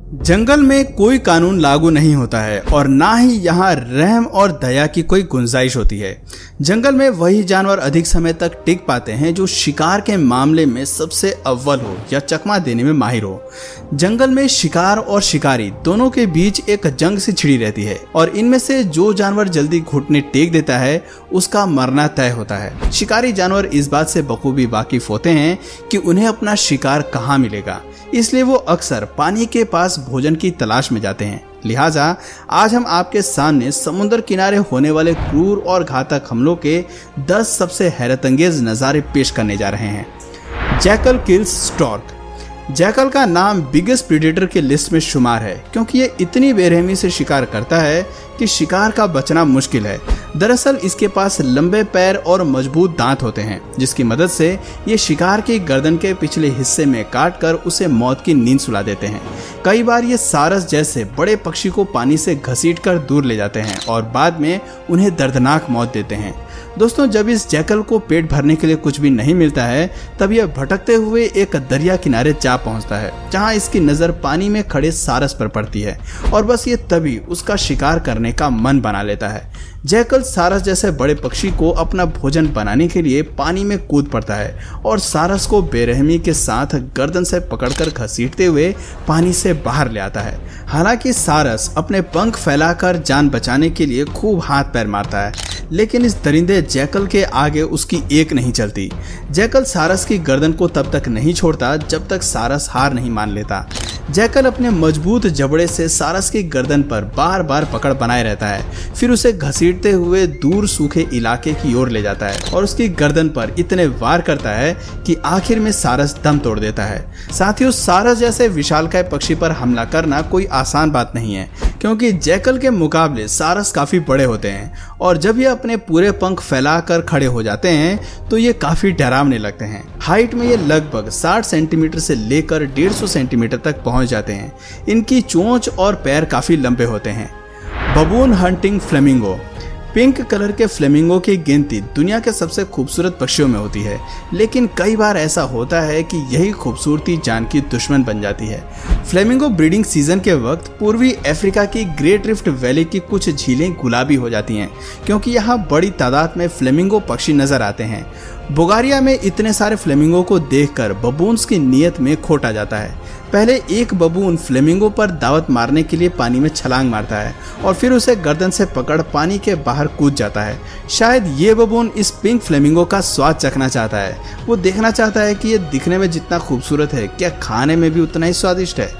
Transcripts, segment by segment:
जंगल में कोई कानून लागू नहीं होता है और ना ही यहाँ रहम और दया की कोई गुंजाइश होती है। जंगल में वही जानवर अधिक समय तक टिक पाते हैं जो शिकार के मामले में सबसे अव्वल हो या चकमा देने में माहिर हो। जंगल में शिकार और शिकारी दोनों के बीच एक जंग सी छिड़ी रहती है और इनमें से जो जानवर जल्दी घुटने टेक देता है उसका मरना तय होता है। शिकारी जानवर इस बात से बखूबी वाकिफ होते हैं कि उन्हें अपना शिकार कहाँ मिलेगा, इसलिए वो अक्सर पानी के पास भोजन की तलाश में जाते हैं। लिहाजा आज हम आपके सामने समुद्र किनारे होने वाले क्रूर और घातक हमलों के 10 सबसे हैरतअंगेज नज़ारे पेश करने जा रहे हैं। Jackal kills stork. जैकल का नाम बिगेस्ट प्रीडेटर के लिस्ट में शुमार है क्योंकि ये इतनी बेरहमी से शिकार करता है कि शिकार का बचना मुश्किल है। दरअसल इसके पास लंबे पैर और मजबूत दांत होते हैं जिसकी मदद से ये शिकार की गर्दन के पिछले हिस्से में काटकर उसे मौत की नींद सुला देते हैं। कई बार ये सारस जैसे बड़े पक्षी को पानी से घसीटकर दूर ले जाते हैं और बाद में उन्हें दर्दनाक मौत देते हैं। दोस्तों, जब इस जैकल को पेट भरने के लिए कुछ भी नहीं मिलता है तब यह भटकते हुए एक दरिया किनारे जा पहुंचता है जहां इसकी नजर पानी में खड़े सारस पर पड़ती है और बस ये तभी उसका शिकार करने का मन बना लेता है। जैकल सारस जैसे बड़े पक्षी को अपना भोजन बनाने के लिए पानी में कूद पड़ता है और सारस को बेरहमी के साथ गर्दन से पकड़कर घसीटते हुए पानी से बाहर ले आता है। हालांकि सारस अपने पंख फैलाकर जान बचाने के लिए खूब हाथ पैर मारता है, लेकिन इस दरिंदे जैकल के आगे उसकी एक नहीं चलती। जैकल सारस की गर्दन को तब तक नहीं छोड़ता जब तक सारस हार नहीं मान लेता। जैकल अपने मजबूत जबड़े से सारस की गर्दन पर बार बार पकड़ बनाए रहता है, फिर उसे घसीटते हुए दूर सूखे इलाके की ओर ले जाता है और उसकी गर्दन पर इतने वार करता है कि आखिर में सारस दम तोड़ देता है। साथियों, सारस जैसे विशालकाय पक्षी पर हमला करना कोई आसान बात नहीं है क्योंकि जैकल के मुकाबले सारस काफी बड़े होते हैं और जब ये अपने पूरे पंख फैलाकर खड़े हो जाते हैं तो ये काफी डरावने लगते हैं। हाइट में ये लगभग 60 सेंटीमीटर से लेकर 150 सेंटीमीटर तक पहुंच जाते हैं। इनकी चोंच और पैर काफी लंबे होते हैं। बबून हंटिंग फ्लेमिंगो। पिंक कलर के फ्लेमिंगो की गिनती दुनिया के सबसे खूबसूरत पक्षियों में होती है, लेकिन कई बार ऐसा होता है कि यही खूबसूरती जान की दुश्मन बन जाती है। फ्लेमिंगो ब्रीडिंग सीजन के वक्त पूर्वी अफ्रीका की ग्रेट रिफ्ट वैली की कुछ झीलें गुलाबी हो जाती हैं क्योंकि यहाँ बड़ी तादाद में फ्लेमिंगो पक्षी नजर आते हैं। बुल्गारिया में इतने सारे फ्लेमिंगो को देखकर बबून्स की नीयत में खोटा जाता है। पहले एक बबून फ्लेमिंगो पर दावत मारने के लिए पानी में छलांग मारता है और फिर उसे गर्दन से पकड़ पानी के बाहर कूद जाता है। शायद ये बबून इस पिंक फ्लेमिंगो का स्वाद चखना चाहता है। वो देखना चाहता है कि ये दिखने में जितना खूबसूरत है क्या खाने में भी उतना ही स्वादिष्ट है।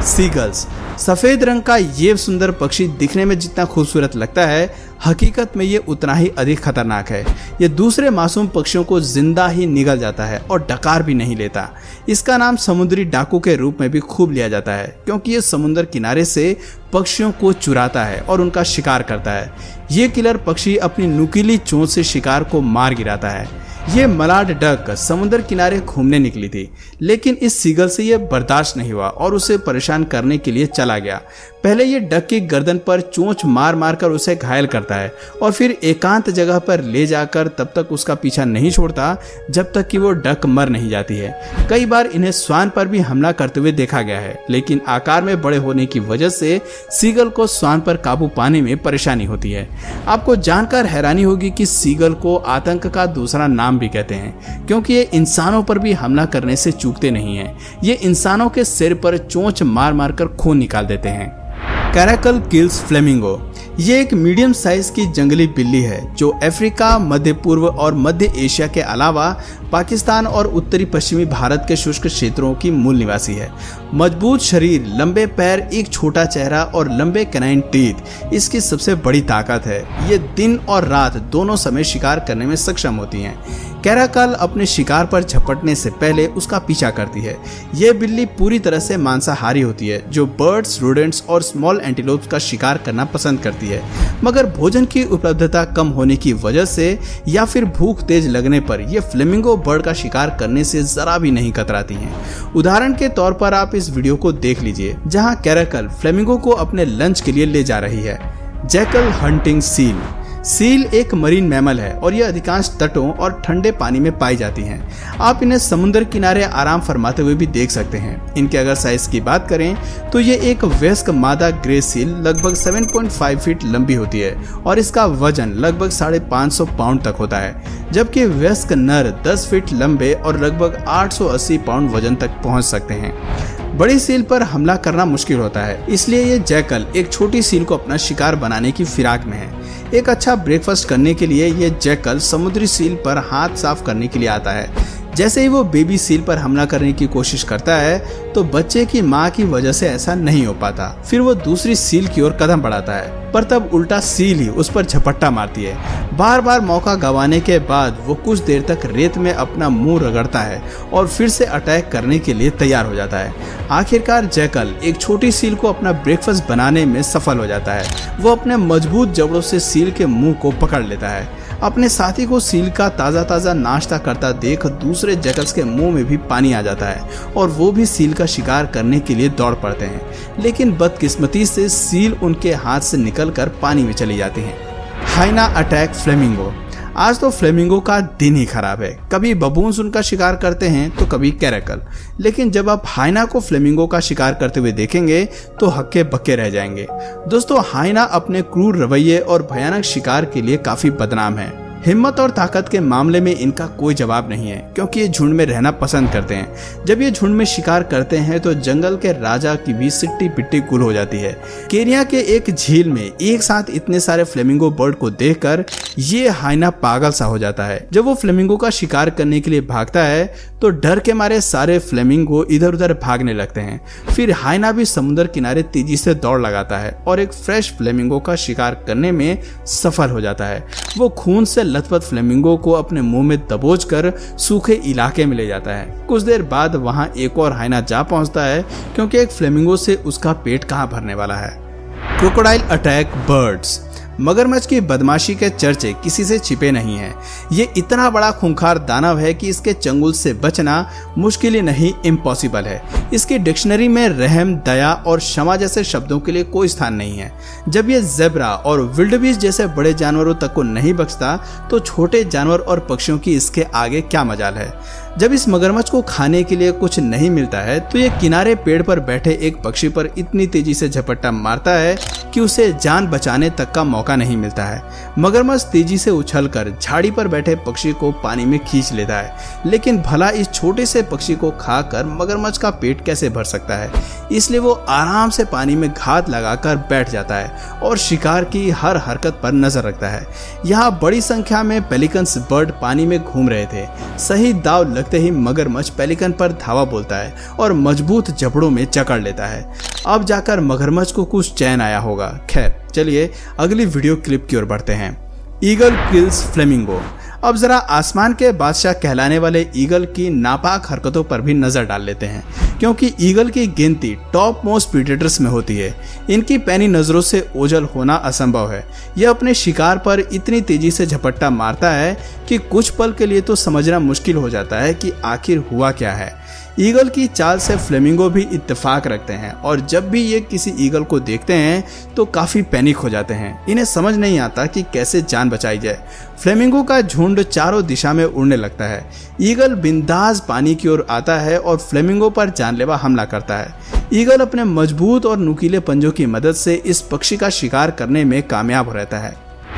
सीगल्स। सफेद रंग का ये सुंदर पक्षी दिखने में जितना खूबसूरत लगता है, हकीकत में ये उतना ही अधिक खतरनाक है। ये दूसरे मासूम पक्षियों को जिंदा ही निगल जाता है और डकार भी नहीं लेता। इसका नाम समुद्री डाकू के रूप में भी खूब लिया जाता है क्योंकि ये समुद्र किनारे से पक्षियों को चुराता है और उनका शिकार करता है। ये किलर पक्षी अपनी नुकीली चोंच से शिकार को मार गिराता है। ये मलाड डक समुद्र किनारे घूमने निकली थी, लेकिन इस सीगल से ये बर्दाश्त नहीं हुआ और उसे परेशान करने के लिए चला गया। पहले ये डक की गर्दन पर चोंच मार मार कर उसे घायल करता है और फिर एकांत जगह पर ले जाकर तब तक उसका पीछा नहीं छोड़ता जब तक कि वो डक मर नहीं जाती है। कई बार इन्हें स्वान पर भी हमला करते हुए देखा गया है, लेकिन आकार में बड़े होने की वजह से सीगल को स्वान पर काबू पाने में परेशानी होती है। आपको जानकर हैरानी होगी कि सीगल को आतंक का दूसरा नाम भी कहते हैं क्योंकि ये इंसानों पर भी हमला करने से चूकते नहीं हैं। ये इंसानों के सिर पर चोंच मार मार कर खून निकाल देते हैं। Caracal kills flamingo. ये एक मीडियम साइज की जंगली बिल्ली है जो अफ्रीका, मध्य पूर्व और मध्य एशिया के अलावा पाकिस्तान और उत्तरी पश्चिमी भारत के शुष्क क्षेत्रों की मूल निवासी है। मजबूत शरीर, लंबे पैर, एक छोटा चेहरा और लंबे कैनाइन टीथ इसकी सबसे बड़ी ताकत है। ये दिन और रात दोनों समय शिकार करने में सक्षम होती हैं। कैराकल अपने शिकार पर झपटने से पहले उसका पीछा करती है। यह बिल्ली पूरी तरह से मांसाहारी होती है जो बर्ड्स, रोडेंट्स और स्मॉल एंटीलोप्स का शिकार करना पसंद करती है, मगर भोजन की उपलब्धता कम होने की वजह से या फिर भूख तेज लगने पर यह फ्लेमिंगो बर्ड का शिकार करने से जरा भी नहीं कतराती हैं। उदाहरण के तौर पर आप इस वीडियो को देख लीजिए जहां कैराकल फ्लेमिंगो को अपने लंच के लिए ले जा रही है। Jackal hunting seal. सील एक मरीन मैमल है और ये अधिकांश तटों और ठंडे पानी में पाई जाती हैं। आप इन्हें समुद्र किनारे आराम फरमाते हुए भी देख सकते हैं। इनके अगर साइज की बात करें तो ये एक वयस्क मादा ग्रे सील लगभग 7.5 फीट लंबी होती है और इसका वजन लगभग 550 पाउंड तक होता है, जबकि वयस्क नर 10 फीट लंबे और लगभग 880 पाउंड वजन तक पहुंच सकते हैं। बड़ी सील पर हमला करना मुश्किल होता है, इसलिए ये जैकल एक छोटी सील को अपना शिकार बनाने की फिराक में है। एक अच्छा ब्रेकफास्ट करने के लिए ये जैकल समुद्री सील पर हाथ साफ करने के लिए आता है। जैसे ही वो बेबी सील पर हमला करने की कोशिश करता है तो बच्चे की मां की वजह से ऐसा नहीं हो पाता। फिर वो दूसरी सील की ओर कदम बढ़ाता है, पर तब उल्टा सील ही उस पर झपट्टा मारती है। बार बार मौका गंवाने के बाद वो कुछ देर तक रेत में अपना मुंह रगड़ता है और फिर से अटैक करने के लिए तैयार हो जाता है। आखिरकार जैकल एक छोटी सील को अपना ब्रेकफास्ट बनाने में सफल हो जाता है। वो अपने मजबूत जबड़ों से सील के मुंह को पकड़ लेता है। अपने साथी को सील का ताज़ा नाश्ता करता देख दूसरे जैकल्स के मुंह में भी पानी आ जाता है और वो भी सील का शिकार करने के लिए दौड़ पड़ते हैं, लेकिन बदकिस्मती से सील उनके हाथ से निकलकर पानी में चली जाती है। हाइना अटैक फ्लेमिंगो। आज तो फ्लेमिंगो का दिन ही खराब है। कभी बबून्स उनका शिकार करते हैं तो कभी कैरेकल, लेकिन जब आप हाइना को फ्लेमिंगो का शिकार करते हुए देखेंगे तो हक्के बक्के रह जाएंगे। दोस्तों, हाइना अपने क्रूर रवैये और भयानक शिकार के लिए काफी बदनाम है। हिम्मत और ताकत के मामले में इनका कोई जवाब नहीं है, क्योंकि ये झुंड में रहना पसंद करते हैं। जब ये झुंड में शिकार करते हैं तो जंगल के राजा की भी सिट्टी पिट्टी गुल हो जाती है। केनिया के एक झील में एक साथ इतने सारे फ्लेमिंगो बर्ड को देखकर ये हाइना पागल सा हो जाता है। जब वो फ्लेमिंगो का शिकार करने के लिए भागता है तो डर के मारे सारे फ्लेमिंगो इधर उधर भागने लगते हैं। फिर हाइना भी समुद्र किनारे तेजी से दौड़ लगाता है और एक फ्रेश फ्लेमिंगो का शिकार करने में सफल हो जाता है। वो खून से लथपथ फ्लेमिंगो को अपने मुंह में दबोचकर सूखे इलाके में ले जाता है। कुछ देर बाद वहां एक और हाइना जा पहुंचता है, क्योंकि एक फ्लेमिंगो से उसका पेट कहां भरने वाला है। Crocodile attack birds. मगरमच्छ की बदमाशी के चर्चे किसी से छिपे नहीं हैं। ये इतना बड़ा खूंखार दानव है कि इसके चंगुल से बचना मुश्किल ही नहीं, इम्पॉसिबल है। इसकी डिक्शनरी में रहम, दया और क्षमा जैसे शब्दों के लिए कोई स्थान नहीं है। जब ये ज़ेब्रा और विल्डबीस्ट जैसे बड़े जानवरों तक को नहीं बख्शता तो छोटे जानवर और पक्षियों की इसके आगे क्या मजाल है। जब इस मगरमच्छ को खाने के लिए कुछ नहीं मिलता है तो ये किनारे पेड़ पर बैठे एक पक्षी पर इतनी तेजी से झपट्टा मारता है कि उसे जान बचाने तक का मौका नहीं मिलता है। मगरमच्छ तेजी से उछलकर झाड़ी पर बैठे पक्षी को पानी में खींच लेता है, लेकिन भला इस छोटे से पक्षी को खाकर मगरमच्छ का पेट कैसे भर सकता है। इसलिए वो आराम से पानी में घात लगाकर बैठ जाता है और शिकार की हर हरकत पर नजर रखता है। यहाँ बड़ी संख्या में पेलिकन्स बर्ड पानी में घूम रहे थे। सही दाव लगते ही मगरमच्छ पेलिकन पर धावा बोलता है और मजबूत जबड़ों में जकड़ लेता है। अब जाकर मगरमच्छ को कुछ चैन आया होगा। खैर, चलिए अगली वीडियो क्लिप की ओर बढ़ते हैं। Eagle kills flamingo. अब जरा आसमान के बादशाह कहलाने वाले ईगल की नापाक हरकतों पर भी नजर डाल लेते हैं, क्योंकि ईगल की गिनती टॉप मोस्ट प्रीडेटर्स में होती है। इनकी पैनी नजरों से ओझल होना असंभव है। यह अपने शिकार पर इतनी तेजी से झपट्टा मारता है कि कुछ पल के लिए तो समझना मुश्किल हो जाता है कि आखिर हुआ क्या है। ईगल की चाल से फ्लेमिंगो भी इत्तेफाक रखते हैं और जब भी ये किसी ईगल को देखते हैं तो काफी पैनिक हो जाते हैं। इन्हें समझ नहीं आता कि कैसे जान बचाई जाए। फ्लेमिंगो का झुंड चारों दिशा में उड़ने लगता है। ईगल बिंदास पानी की ओर आता है और फ्लेमिंगो पर जानलेवा हमला करता है। ईगल अपने मजबूत और नुकीले पंजों की मदद से इस पक्षी का शिकार करने में कामयाब रहता है।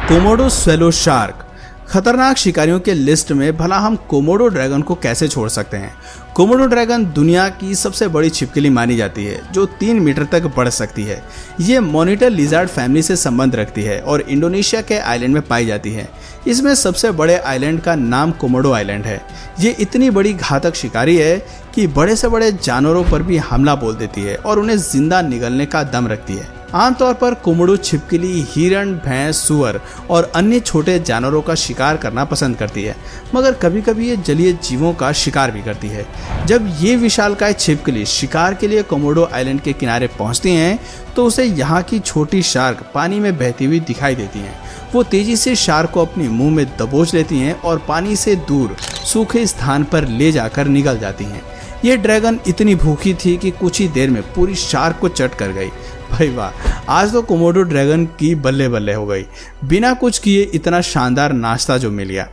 Komodo swallow shark. खतरनाक शिकारियों के लिस्ट में भला हम कोमोडो ड्रैगन को कैसे छोड़ सकते हैं। कोमोडो ड्रैगन दुनिया की सबसे बड़ी छिपकली मानी जाती है, जो 3 मीटर तक बढ़ सकती है। ये मॉनिटर लिजार्ड फैमिली से संबंध रखती है और इंडोनेशिया के आइलैंड में पाई जाती है। इसमें सबसे बड़े आइलैंड का नाम कोमोडो आइलैंड है। ये इतनी बड़ी घातक शिकारी है कि बड़े से बड़े जानवरों पर भी हमला बोल देती है और उन्हें जिंदा निगलने का दम रखती है। आमतौर पर कोमोडो छिपकली हिरण, भैंस, सुअर और अन्य छोटे जानवरों का शिकार करना पसंद करती है, मगर कभी कभी ये जलीय जीवों का शिकार भी करती है। जब ये विशालकाय छिपकली शिकार के लिए कोमोडो आइलैंड के किनारे पहुंचती हैं तो उसे यहाँ की छोटी शार्क पानी में बहती हुई दिखाई देती हैं। वो तेजी से शार्क को अपने मुंह में दबोच लेती हैं और पानी से दूर सूखे स्थान पर ले जाकर निगल जाती हैं। ये ड्रैगन इतनी भूखी थी कि कुछ ही देर में पूरी शार्क को चट कर गई। भाई वाह, आज तो कोमोडो ड्रैगन की बल्ले बल्ले हो गई, बिना कुछ किए इतना शानदार नाश्ता जो मिल गया।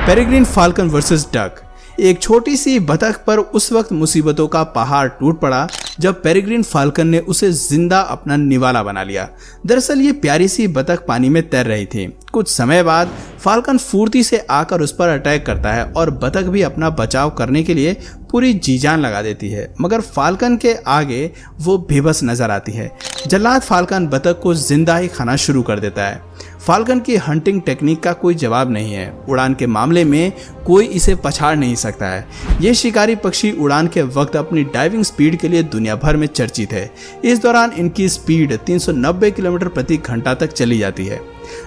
Peregrine falcon versus duck. एक छोटी सी बतख पर उस वक्त मुसीबतों का पहाड़ टूट पड़ा जब पेरेग्रिन फाल्कन ने उसे जिंदा अपना निवाला बना लिया। दरअसल ये प्यारी सी बतख पानी में तैर रही थी। कुछ समय बाद फाल्कन फुर्ती से आकर उस पर अटैक करता है और बतख भी अपना बचाव करने के लिए पूरी जी जान लगा देती है, मगर फाल्कन के आगे वो बेबस नजर आती है। जल्लाद फाल्कन बतख को जिंदा ही खाना शुरू कर देता है। फाल्कन की हंटिंग टेक्निक का कोई जवाब नहीं है। उड़ान के मामले में कोई इसे पछाड़ नहीं सकता है। ये शिकारी पक्षी उड़ान के वक्त अपनी डाइविंग स्पीड के लिए दुनिया भर में चर्चित है। इस दौरान इनकी स्पीड 390 किलोमीटर प्रति घंटा तक चली जाती है।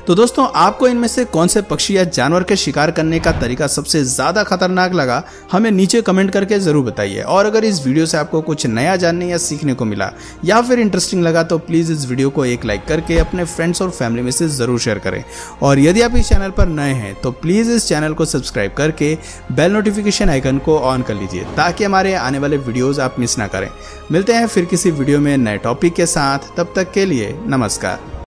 तो दोस्तों, आपको इनमें से कौन से पक्षी या जानवर के शिकार करने का तरीका सबसे ज्यादा खतरनाक लगा, हमें नीचे कमेंट करके जरूर बताइए। और अगर इस वीडियो से आपको कुछ नया जानने या सीखने को मिला या फिर इंटरेस्टिंग लगा तो प्लीज इस वीडियो को एक लाइक करके अपने फ्रेंड्स और फैमिली में से जरूर शेयर करें। और यदि आप इस चैनल पर नए हैं तो प्लीज इस चैनल को सब्सक्राइब करके बेल नोटिफिकेशन आइकन को ऑन कर लीजिए ताकि हमारे आने वाले वीडियोज आप मिस ना करें। मिलते हैं फिर किसी वीडियो में नए टॉपिक के साथ, तब तक के लिए नमस्कार।